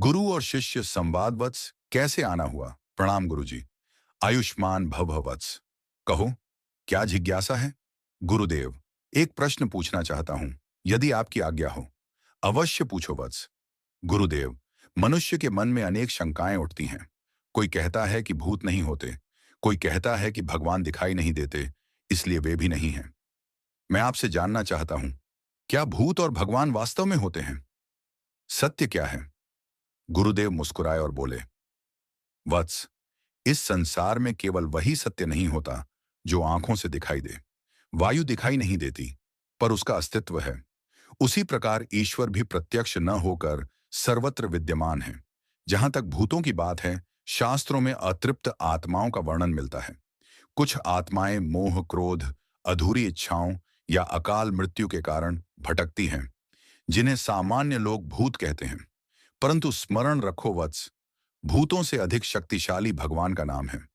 गुरु और शिष्य संवाद वत्स कैसे आना हुआ? प्रणाम गुरुजी। आयुष्मान भव वत्स। कहो, क्या जिज्ञासा है? गुरुदेव, एक प्रश्न पूछना चाहता हूं, यदि आपकी आज्ञा हो। अवश्य पूछो वत्स। गुरुदेव, मनुष्य के मन में अनेक शंकाएं उठती हैं। कोई कहता है कि भूत नहीं होते, कोई कहता है कि भगवान दिखाई नहीं देते, इसलिए वे भी नहीं हैं। मैं आपसे जानना चाहता हूं, क्या भूत और भगवान वास्तव में होते हैं? सत्य क्या है? गुरुदेव मुस्कुराए और बोले, वत्स, इस संसार में केवल वही सत्य नहीं होता जो आंखों से दिखाई दे। वायु दिखाई नहीं देती, पर उसका अस्तित्व है। उसी प्रकार ईश्वर भी प्रत्यक्ष न होकर सर्वत्र विद्यमान है। जहां तक भूतों की बात है, शास्त्रों में अतृप्त आत्माओं का वर्णन मिलता है। कुछ आत्माएं मोह, क्रोध, अधूरी इच्छाओं या अकाल मृत्यु के कारण भटकती हैं, जिन्हें सामान्य लोग भूत कहते हैं। परंतु स्मरण रखो वत्स, भूतों से अधिक शक्तिशाली भगवान का नाम है।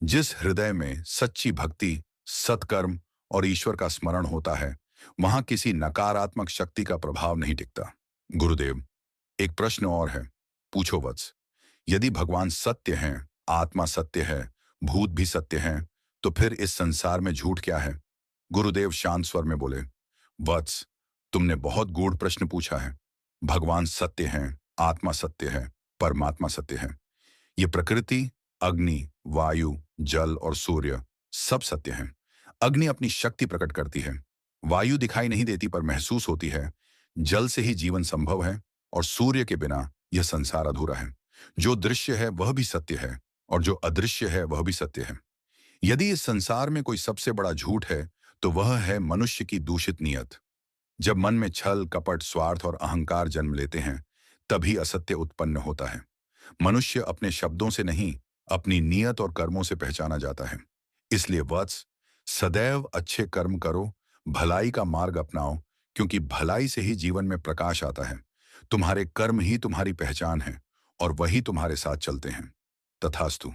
जिस हृदय में सच्ची भक्ति, सत्कर्म और ईश्वर का स्मरण होता है, वहां किसी नकारात्मक शक्ति का प्रभाव नहीं टिकता। गुरुदेव, एक प्रश्न और है, पूछो वत्स। यदि भगवान सत्य हैं, आत्मा सत्य है, भूत भी सत्य हैं, तो फिर इस संसार में झूठ क्या है? गुरुदेव शांत स्वर में बोले, वत्स, तुमने बहुत गूढ़ प्रश्न पूछा है। भगवान सत्य हैं, आत्मा सत्य है, परमात्मा सत्य है। ये प्रकृति, अग्नि, वायु, जल और सूर्य सब सत्य हैं। अग्नि अपनी शक्ति प्रकट करती है, वायु दिखाई नहीं देती पर महसूस होती है, जल से ही जीवन संभव है और सूर्य के बिना यह संसार अधूरा है। जो दृश्य है वह भी सत्य है और जो अदृश्य है वह भी सत्य है। यदि इस संसार में कोई सबसे बड़ा झूठ है, तो वह है मनुष्य की दूषित नीयत। जब मन में छल, कपट, स्वार्थ और अहंकार जन्म लेते हैं, तभी असत्य उत्पन्न होता है। मनुष्य अपने शब्दों से नहीं, अपनी नीयत और कर्मों से पहचाना जाता है। इसलिए वत्स, सदैव अच्छे कर्म करो, भलाई का मार्ग अपनाओ, क्योंकि भलाई से ही जीवन में प्रकाश आता है। तुम्हारे कर्म ही तुम्हारी पहचान है और वही तुम्हारे साथ चलते हैं। तथास्तु।